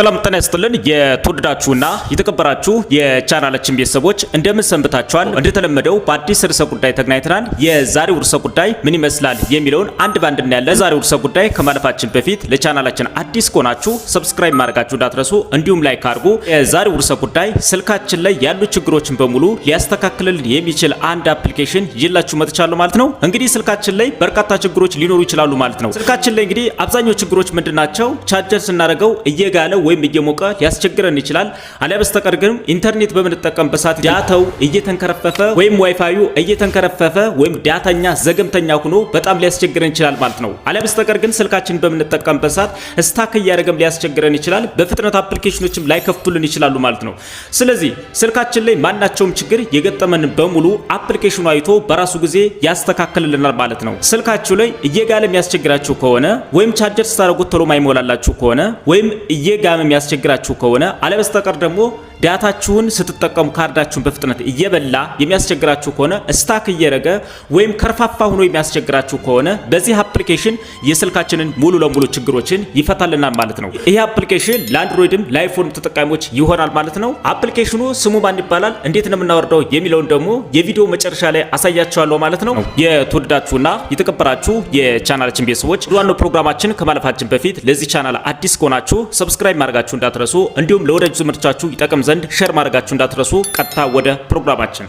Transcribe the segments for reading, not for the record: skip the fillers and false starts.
ሰላም ጤና ይስጥልን የተወደዳችሁና የተከበራችሁ የቻናላችን ቤተሰቦች እንደምን ሰንብታችኋል? እንደተለመደው በአዲስ ርዕሰ ጉዳይ ተገናኝተናል። የዛሬው ርዕሰ ጉዳይ ምን ይመስላል የሚለውን አንድ ባንድ እናያለን። ዛሬው ርዕሰ ጉዳይ ከማለፋችን በፊት ለቻናላችን አዲስ ከሆናችሁ ሰብስክራይብ ማድረጋችሁ እንዳትረሱ፣ እንዲሁም ላይክ አድርጉ። የዛሬው ርዕሰ ጉዳይ ስልካችን ላይ ያሉ ችግሮችን በሙሉ ሊያስተካክልልን የሚችል አንድ አፕሊኬሽን ይላችሁ መጥቻለሁ ማለት ነው። እንግዲህ ስልካችን ላይ በርካታ ችግሮች ሊኖሩ ይችላሉ ማለት ነው። ስልካችን ላይ እንግዲህ አብዛኛው ችግሮች ምንድናቸው? ቻርጀር ስናደርገው እየጋለ ወይም እየሞቀ ሊያስቸግረን ይችላል። አለያ በስተቀር ግን ኢንተርኔት በምንጠቀምበት ሰዓት ዳታው እየተንከረፈፈ ወይም ዋይፋዩ እየተንከረፈፈ ወይም ዳታኛ ዘገምተኛ ሆኖ በጣም ሊያስቸግረን ይችላል ማለት ነው። አለያ በስተቀር ግን ስልካችን በምንጠቀምበት ሰዓት ስታክ እያደረገም ሊያስቸግረን ይችላል። በፍጥነት አፕሊኬሽኖችም ላይከፍቱልን ይችላሉ ማለት ነው። ስለዚህ ስልካችን ላይ ማናቸውም ችግር የገጠመን በሙሉ አፕሊኬሽኑ አይቶ በራሱ ጊዜ ያስተካክልልናል ማለት ነው። ስልካችሁ ላይ እየጋለ የሚያስቸግራችሁ ከሆነ ወይም ቻርጀር ስታደርጉት ቶሎ ማይሞላላችሁ ከሆነ ወይም እየጋለ የሚያስቸግራችሁ ከሆነ አለያ በስተቀር ደግሞ ዳታችሁን ስትጠቀሙ ካርዳችሁን በፍጥነት እየበላ የሚያስቸግራችሁ ከሆነ ስታክ እየረገ ወይም ከርፋፋ ሆኖ የሚያስቸግራችሁ ከሆነ በዚህ አፕሊኬሽን የስልካችንን ሙሉ ለሙሉ ችግሮችን ይፈታልናል ማለት ነው። ይሄ አፕሊኬሽን ለአንድሮይድም ለአይፎን ተጠቃሚዎች ይሆናል ማለት ነው። አፕሊኬሽኑ ስሙ ማን ይባላል፣ እንዴት ነው የምናወርደው የሚለውን ደግሞ የቪዲዮ መጨረሻ ላይ አሳያችኋለሁ ማለት ነው። የተወደዳችሁና የተከበራችሁ የቻናላችን ቤተሰቦች ዋናው ፕሮግራማችን ከማለፋችን በፊት ለዚህ ቻናል አዲስ ከሆናችሁ ሰብስክራይብ ማድረጋችሁ እንዳትረሱ፣ እንዲሁም ለወዳጅ ዘመዶቻችሁ ይጠቅም ዘንድ ሼር ማድረጋችሁ እንዳትረሱ። ቀጥታ ወደ ፕሮግራማችን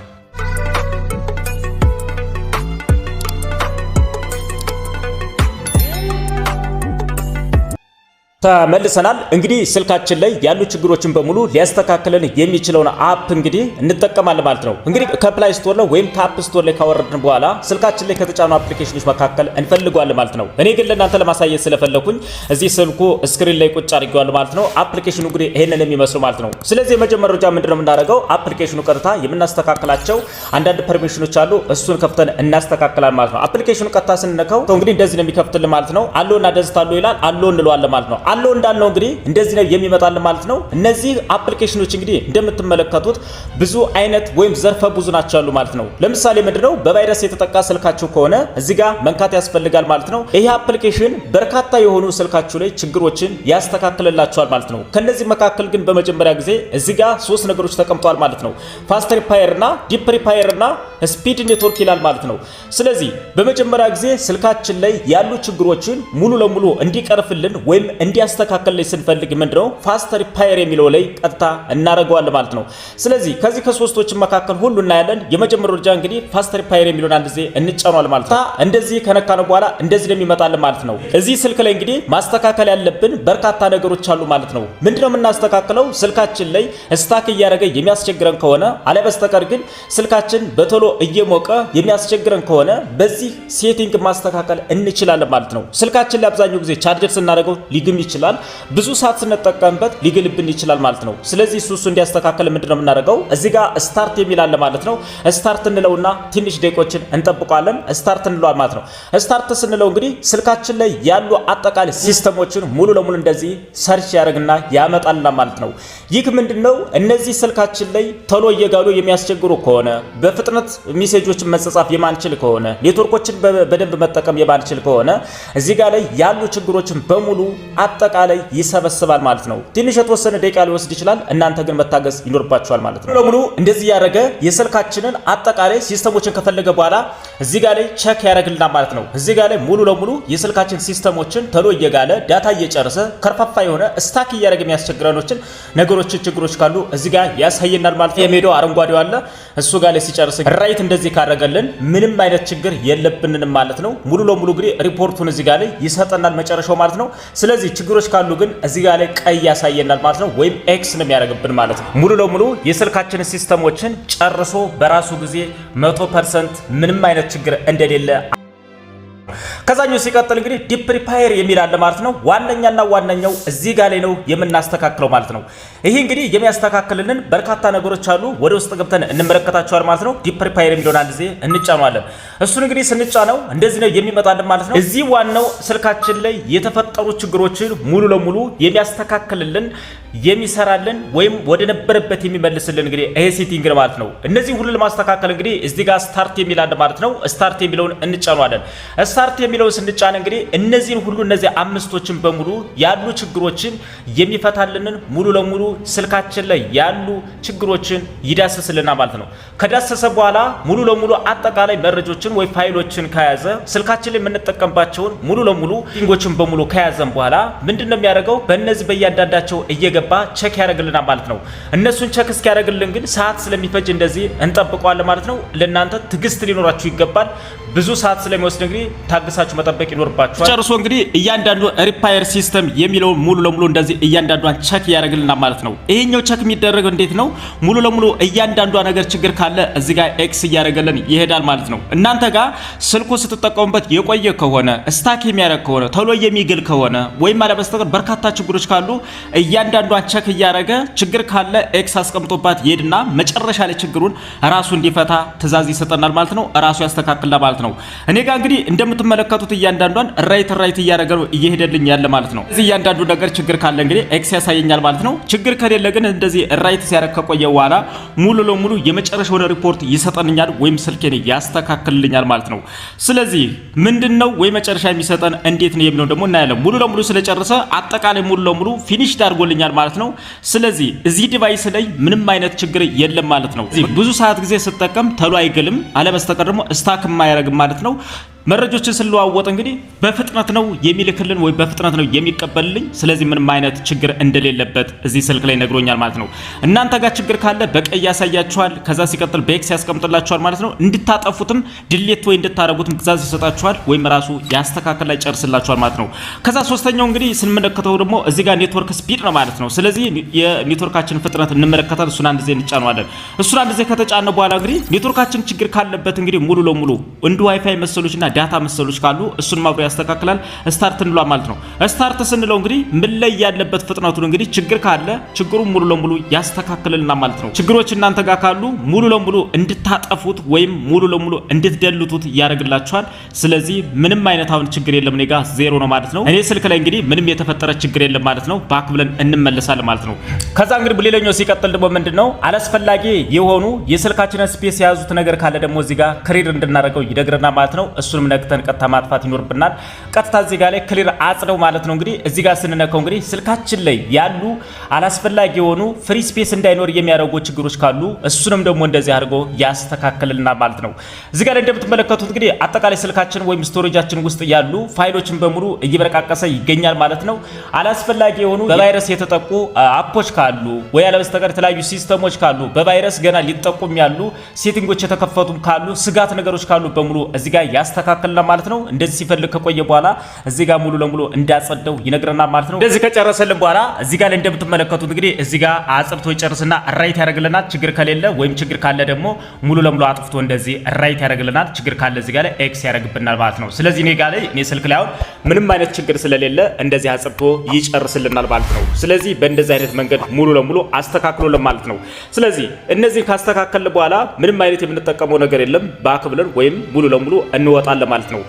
ተመልሰናል። እንግዲህ ስልካችን ላይ ያሉ ችግሮችን በሙሉ ሊያስተካክልን የሚችለውን አፕ እንግዲህ እንጠቀማለን ማለት ነው። እንግዲህ ከፕላይ ስቶር ላይ ወይም ከአፕ ስቶር ላይ ካወረድን በኋላ ስልካችን ላይ ከተጫኑ አፕሊኬሽኖች መካከል እንፈልገዋለን ማለት ነው። እኔ ግን ለእናንተ ለማሳየት ስለፈለኩኝ እዚህ ስልኩ ስክሪን ላይ ቁጭ አድርጌዋለሁ ማለት ነው። አፕሊኬሽኑ እንግዲህ ይሄንን የሚመስሉ ማለት ነው። ስለዚህ የመጀመሪያው ደረጃ ምንድነው የምናደርገው? አፕሊኬሽኑ ቀጥታ የምናስተካክላቸው አንዳንድ ፐርሚሽኖች አሉ። እሱን ከፍተን እናስተካክላለን ማለት ነው። አፕሊኬሽኑ ቀጥታ ስንነካው እንግዲህ እንደዚህ ነው የሚከፍትልን ማለት ነው። አሎና ደስታሎ ይላል። አሎ እንለዋለን ማለት ነው። አሎ እንዳልነው እንግዲህ እንደዚህ ነው የሚመጣልን ማለት ነው። እነዚህ አፕሊኬሽኖች እንግዲህ እንደምትመለከቱት ብዙ አይነት ወይም ዘርፈ ብዙ ናቸው ያሉ ማለት ነው። ለምሳሌ ምንድነው በቫይረስ የተጠቃ ስልካችሁ ከሆነ እዚህ ጋር መንካት ያስፈልጋል ማለት ነው። ይሄ አፕሊኬሽን በርካታ የሆኑ ስልካችሁ ላይ ችግሮችን ያስተካክልላችኋል ማለት ነው። ከነዚህ መካከል ግን በመጀመሪያ ጊዜ እዚህ ጋር ሶስት ነገሮች ተቀምጠዋል ማለት ነው። ፋስት ሪፓየር እና ዲፕ ሪፓየር እና ስፒድ ኔትወርክ ይላል ማለት ነው። ስለዚህ በመጀመሪያ ጊዜ ስልካችን ላይ ያሉ ችግሮችን ሙሉ ለሙሉ እንዲቀርፍልን ወይም እንዲያስተካክልልን ስንፈልግ ምንድነው ፋስት ሪፓየር የሚለው ላይ ቀጥታ እናደርገዋለን ማለት ነው። ስለዚህ ከዚህ ከሶስቶች መካከል ሁሉ እናያለን። የመጀመሪያው ደረጃ እንግዲህ ፋስት ሪፓየር የሚለውን አንድ ጊዜ እንጫኗል ማለት ነው። እንደዚህ ከነካነው በኋላ እንደዚህ እንደሚመጣልን ማለት ነው። እዚህ ስልክ ላይ እንግዲህ ማስተካከል ያለብን በርካታ ነገሮች አሉ ማለት ነው። ምንድነው የምናስተካክለው? ስልካችን ላይ ስታክ እያደረገ የሚያስቸግረን ከሆነ አለያ በስተቀር ግን ስልካችን በቶሎ እየሞቀ የሚያስቸግረን ከሆነ በዚህ ሴቲንግ ማስተካከል እንችላለን ማለት ነው። ስልካችን ላይ አብዛኛው ጊዜ ቻርጀር ስናደርገው ሊግም ይችላል፣ ብዙ ሰዓት ስንጠቀምበት ሊግልብን ይችላል ማለት ነው። ስለዚህ እሱ እንዲያስተካክል ምንድነው የምናደርገው? እዚህ ጋር ስታርት የሚል አለ ማለት ነው። ስታርት እንለውና ትንሽ ደቂቆችን እንጠብቀዋለን። ስታርት እንለዋል ማለት ነው። ስታርት ስንለው እንግዲህ ስልካችን ላይ ያሉ አጠቃላይ ሲስተሞችን ሙሉ ለሙሉ እንደዚህ ሰርች ያደርግና ያመጣልናል ማለት ነው። ይህ ምንድነው? እነዚህ ስልካችን ላይ ቶሎ እየጋሉ የሚያስቸግሩ ከሆነ በፍጥነት ሜሴጆችን መጻጻፍ የማንችል ከሆነ ኔትወርኮችን በደንብ መጠቀም የማንችል ከሆነ እዚህ ጋር ላይ ያሉ ችግሮችን በሙሉ አጠቃላይ ይሰበስባል ማለት ነው። ትንሽ የተወሰነ ደቂቃ ሊወስድ ይችላል። እናንተ ግን መታገስ ይኖርባችኋል ማለት ነው። ለሙሉ እንደዚህ ያደረገ የስልካችንን አጠቃላይ ሲስተሞችን ከፈለገ በኋላ እዚህ ጋር ላይ ቼክ ያደርግልናል ማለት ነው። እዚህ ጋር ላይ ሙሉ ለሙሉ የስልካችን ሲስተሞችን ቶሎ እየጋለ ዳታ እየጨረሰ ከርፋፋ የሆነ ስታክ እያደረገ የሚያስቸግረኖችን ነገሮችን ችግሮች ካሉ እዚህ ጋር ያሳየናል ማለት ነው። የሜዳው አረንጓዴው አለ እሱ ጋር ላይ ሲጨርስ ራይት እንደዚህ ካደረገልን ምንም አይነት ችግር የለብንንም ማለት ነው። ሙሉ ለሙሉ እንግዲህ ሪፖርቱን እዚህ ጋር ላይ ይሰጠናል መጨረሻው ማለት ነው። ስለዚህ ችግሮች ካሉ ግን እዚህ ጋር ላይ ቀይ ያሳየናል ማለት ነው፣ ወይም ኤክስ ነው የሚያደርግብን ማለት ነው። ሙሉ ለሙሉ የስልካችን ሲስተሞችን ጨርሶ በራሱ ጊዜ 100% ምንም አይነት ችግር እንደሌለ ከዛኛው ሲቀጥል እንግዲህ ዲፕ ሪፓየር የሚል አለ ማለት ነው። ዋነኛው እዚህ ጋር ላይ ነው የምናስተካክለው ማለት ነው። ይሄ እንግዲህ የሚያስተካክልልን በርካታ ነገሮች አሉ። ወደ ውስጥ ገብተን እንመለከታቸዋለን ማለት ነው። ዲፕ ሪፓየር የሚለውን አንድ ጊዜ እንጫኗለን። እሱን እንግዲህ ስንጫነው እንደዚህ ነው የሚመጣልን ማለት ነው። እዚህ ዋናው ስልካችን ላይ የተፈጠሩ ችግሮችን ሙሉ ለሙሉ የሚያስተካክልልን የሚሰራልን ወይም ወደ ነበረበት የሚመልስልን እንግዲህ ይሄ ሴቲንግ ማለት ነው። እነዚህ ሁሉ ለማስተካከል እንግዲህ እዚህ ጋር ስታርት የሚል አለ ማለት ነው። ስታርት የሚለውን እንጫኗለን። ስታርት የሚለው ስንጫን እንግዲህ እነዚህን ሁሉ እነዚህ አምስቶችን በሙሉ ያሉ ችግሮችን የሚፈታልንን ሙሉ ለሙሉ ስልካችን ላይ ያሉ ችግሮችን ይዳስስልናል ማለት ነው። ከዳሰሰ በኋላ ሙሉ ለሙሉ አጠቃላይ መረጃዎችን ወይ ፋይሎችን ከያዘ ስልካችን ላይ የምንጠቀምባቸውን ሙሉ ለሙሉ ቲንጎችን በሙሉ ከያዘን በኋላ ምንድነው የሚያደርገው? በእነዚህ በእያንዳንዳቸው እየገባ ቼክ ያደርግልናል ማለት ነው። እነሱን ቼክ እስኪያደርግልን ግን ሰዓት ስለሚፈጅ እንደዚህ እንጠብቀዋለን ማለት ነው። ለእናንተ ትዕግስት ሊኖራችሁ ይገባል። ብዙ ሰዓት ስለሚወስድ እንግዲህ ታግሳችሁ መጠበቅ ይኖርባችኋል። ጨርሶ እንግዲህ እያንዳንዱ ሪፓየር ሲስተም የሚለው ሙሉ ለሙሉ እንደዚህ እያንዳንዷን ቼክ ያደርግልናል ማለት ነው። ይሄኛው ቼክ የሚደረገው እንዴት ነው? ሙሉ ለሙሉ እያንዳንዷ ነገር ችግር ካለ እዚህ ጋር ኤክስ እያደረገልን ይሄዳል ማለት ነው። እናንተ ጋር ስልኩ ስትጠቀሙበት የቆየ ከሆነ ስታክ የሚያደርግ ከሆነ ቶሎ የሚግል ከሆነ ወይም አለበስተቀር በርካታ ችግሮች ካሉ እያንዳንዷን ቼክ እያደረገ ችግር ካለ ኤክስ አስቀምጦባት ይሄድና መጨረሻ ላይ ችግሩን ራሱ እንዲፈታ ትዕዛዝ ይሰጠናል ማለት ነው። ራሱ ያስተካክላል ማለት ነው። እኔ ጋር እንግዲህ እንደምትመለከቱት እያንዳንዷን ራይት እያደረገ ነው እየሄደልኝ ያለ ማለት ነው። እዚህ እያንዳንዱ ነገር ችግር ካለ እንግዲህ ኤክስ ያሳየኛል ማለት ነው። ችግር ከሌለ ግን እንደዚህ ራይት ሲያደርግ ከቆየ በኋላ ሙሉ ለሙሉ የመጨረሻውን ሪፖርት ይሰጠንኛል ወይም ስልኬን ያስተካክልልኛል ማለት ነው። ስለዚህ ምንድነው ወይ መጨረሻ የሚሰጠን እንዴት ነው የሚለው ደግሞ እናያለን። ሙሉ ለሙሉ ስለጨረሰ አጠቃላይ ሙሉ ለሙሉ ፊኒሽ አድርጎልኛል ማለት ነው። ስለዚህ እዚህ ዲቫይስ ላይ ምንም አይነት ችግር የለም ማለት ነው። ብዙ ሰዓት ጊዜ ስጠቀም ተሎ አይገልም፣ አለበስተቀር ደግሞ ስታክ የማያደርግም ማለት ነው። መረጃዎችን ስለዋወጥ እንግዲህ በፍጥነት ነው የሚልክልን ወይ በፍጥነት ነው የሚቀበልልኝ። ስለዚህ ምንም አይነት ችግር እንደሌለበት እዚህ ስልክ ላይ ነግሮኛል ማለት ነው። እናንተ ጋር ችግር ካለ በቀይ ያሳያችኋል፣ ከዛ ሲቀጥል በኤክስ ያስቀምጥላችኋል ማለት ነው። እንድታጠፉትም ድሌት ወይ እንድታረጉትም ትዕዛዝ ይሰጣችኋል ወይም ራሱ ያስተካክል ይጨርስላችኋል ማለት ነው። ከዛ ሶስተኛው እንግዲህ ስንመለከተው ደግሞ እዚህ ጋር ኔትወርክ ስፒድ ነው ማለት ነው። ስለዚህ የኔትወርካችን ፍጥነት እንመለከታለን። እሱን አንድ ጊዜ እንጫነዋለን። እሱን አንድ ጊዜ ከተጫነ በኋላ እንግዲህ ኔትወርካችን ችግር ካለበት እንግዲህ ሙሉ ለሙሉ እንደ ዋይፋይ መሰሎችና ዳታ መሰሎች ካሉ እሱን ማብሮ ያስተካክላል። ስታርት እንሏ ማለት ነው። ስታርት ስንለው እንግዲህ ምን ላይ ያለበት ፍጥነቱን እንግዲህ ችግር ካለ ችግሩን ሙሉ ለሙሉ ያስተካክልልና ማለት ነው። ችግሮች እናንተ ጋር ካሉ ሙሉ ለሙሉ እንድታጠፉት ወይም ሙሉ ለሙሉ እንድትደልቱት ያደርግላችኋል። ስለዚህ ምንም አይነት አሁን ችግር የለም፣ እኔ ጋር ዜሮ ነው ማለት ነው። እኔ ስልክ ላይ እንግዲህ ምንም የተፈጠረ ችግር የለም ማለት ነው። ባክ ብለን እንመለሳለን ማለት ነው። ከዛ እንግዲህ ሌላኛው ሲቀጥል ደግሞ ምንድነው አላስፈላጊ የሆኑ የስልካችንን ስፔስ የያዙት ነገር ካለ ደግሞ እዚህ ጋር ክሊር እንድናደርገው ይነግረናል ማለት ነው። እሱንም ነክተን ቀጥታ ማጥፋት ይኖርብናል። ቀጥታ እዚህ ጋር ላይ ክሊር አጽደው ማለት ነው። እንግዲህ እዚህ ጋር ስንነካው እንግዲህ ስልካችን ላይ ያሉ አላስፈላጊ የሆኑ ፍሪ ስፔስ እንዳይኖር የሚያደርጉ ችግሮች ካሉ እሱንም ደግሞ እንደዚህ አድርጎ ያስተካክልልናል ማለት ነው። እዚህ ጋር ላይ እንደምትመለከቱት እንግዲህ አጠቃላይ ስልካችን ወይም ስቶሬጃችን ውስጥ ያሉ ፋይሎችን በሙሉ እየበረቃቀሰ ይገኛል ማለት ነው። አላስፈላጊ የሆኑ በቫይረስ የተጠቁ አፖች ካሉ ወይ አለበስተቀር የተለያዩ ሲስተሞች ካሉ በቫይረስ ገና ሊጠቁም ያሉ ሴቲንጎች የተከፈቱም ካሉ ስጋት ነገሮች ካሉ በሙሉ እዚህ ጋር ያስተካክልና ማለት ነው። እንደዚህ ሲፈልግ ከቆየ በኋላ እዚህ ጋር ሙሉ ለሙሉ እንዳጸደው ይነግረናል ማለት ነው። እንደዚህ ከጨረሰልን በኋላ እዚህ ጋር እንደምትመለከቱት እንግዲህ እዚህ ጋር አጽድቶ ይጨርስና ራይት ያደርግልናል። ችግር ከሌለ ወይም ችግር ካለ ደግሞ ሙሉ ለሙሉ አጥፍቶ እንደዚህ ራይት ያደርግልናል። ችግር ካለ እዚህ ጋር ላይ ኤክስ ያደርግብናል ማለት ነው። ስለዚህ እኔ ጋር ላይ እኔ ስልክ ላይ አሁን ምንም አይነት ችግር ስለሌለ እንደዚህ አጽድቶ ይጨርስልናል ማለት ነው። ስለዚህ በእንደዚህ አይነት መንገድ ሙሉ ለሙሉ አስተካክሎልን ማለት ነው። ስለዚህ እነዚህ ካስተካከልን በኋላ ምንም አይነት የምንጠቀመው ነገር የለም። ባክ ብለን ወይም ሙሉ ለሙሉ እንወጣለን ማለት ነው።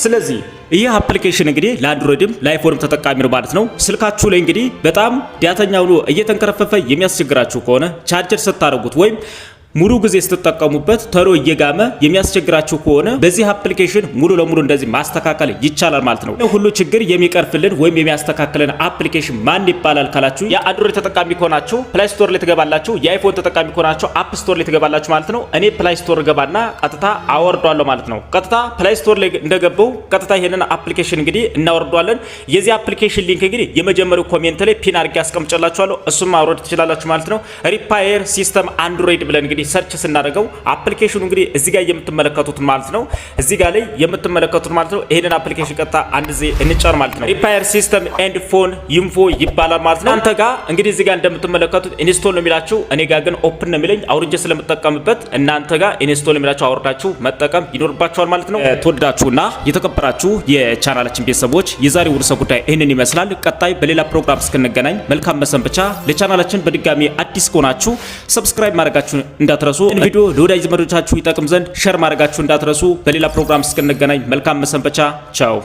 ስለዚህ ይህ አፕሊኬሽን እንግዲህ ለአንድሮይድም ለአይፎንም ተጠቃሚ ነው ማለት ነው። ስልካችሁ ላይ እንግዲህ በጣም ዳተኛ ብሎ እየተንከረፈፈ የሚያስቸግራችሁ ከሆነ ቻርጀር ስታደርጉት ወይም ሙሉ ጊዜ ስትጠቀሙበት ተሎ እየጋመ የሚያስቸግራችሁ ከሆነ በዚህ አፕሊኬሽን ሙሉ ለሙሉ እንደዚህ ማስተካከል ይቻላል ማለት ነው። ሁሉ ችግር የሚቀርፍልን ወይም የሚያስተካክልን አፕሊኬሽን ማን ይባላል ካላችሁ የአንድሮይድ ተጠቃሚ ከሆናችሁ ፕላይ ስቶር ላይ ትገባላችሁ፣ የአይፎን ተጠቃሚ ከሆናችሁ አፕ ስቶር ላይ ትገባላችሁ ማለት ነው። እኔ ፕላይ ስቶር ገባና ቀጥታ አወርዷለሁ ማለት ነው። ቀጥታ ፕላይ ስቶር ላይ እንደገባው ቀጥታ ይሄንን አፕሊኬሽን እንግዲህ እናወርዷለን። የዚህ አፕሊኬሽን ሊንክ እንግዲህ የመጀመሪያው ኮሜንት ላይ ፒን አድርጌ አስቀምጬላችኋለሁ። እሱም ማውረድ ትችላላችሁ ማለት ነው። ሪፓየር ሲስተም አንድሮይድ ብለን እንግዲህ ሰርች ስናደርገው አፕሊኬሽኑ እንግዲህ እዚህ ጋር የምትመለከቱት ማለት ነው። እዚህ ጋር ላይ የምትመለከቱት ማለት ነው። ይሄንን አፕሊኬሽን ቀጥታ አንድ ዜ እንጫን ማለት ነው። ሪፓየር ሲስተም ኤንድ ፎን ኢንፎ ይባላል ማለት ነው። አንተ ጋር እንግዲህ እዚህ ጋር እንደምትመለከቱት ኢንስቶል ነው የሚላችሁ፣ እኔ ጋር ግን ኦፕን ነው የሚለኝ አውርጄ ስለምጠቀምበት እናንተ ጋር ኢንስቶል ነው የሚላችሁ አውርዳችሁ መጠቀም ይኖርባችኋል ማለት ነው። ተወዳችሁና የተከበራችሁ የቻናላችን ቤተሰቦች የዛሬው ርዕሰ ጉዳይ ይሄንን ይመስላል። ቀጣይ በሌላ ፕሮግራም እስክንገናኝ መልካም መሰንበቻ። ለቻናላችን በድጋሚ አዲስ ከሆናችሁ ሰብስክራይብ ማድረጋችሁን እንዳትረሱ። ቪዲዮ ለወዳጅ ዘመዶቻችሁ ይጠቅም ዘንድ ሼር ማድረጋችሁ እንዳትረሱ። በሌላ ፕሮግራም እስክንገናኝ መልካም መሰንበቻ። ቻው።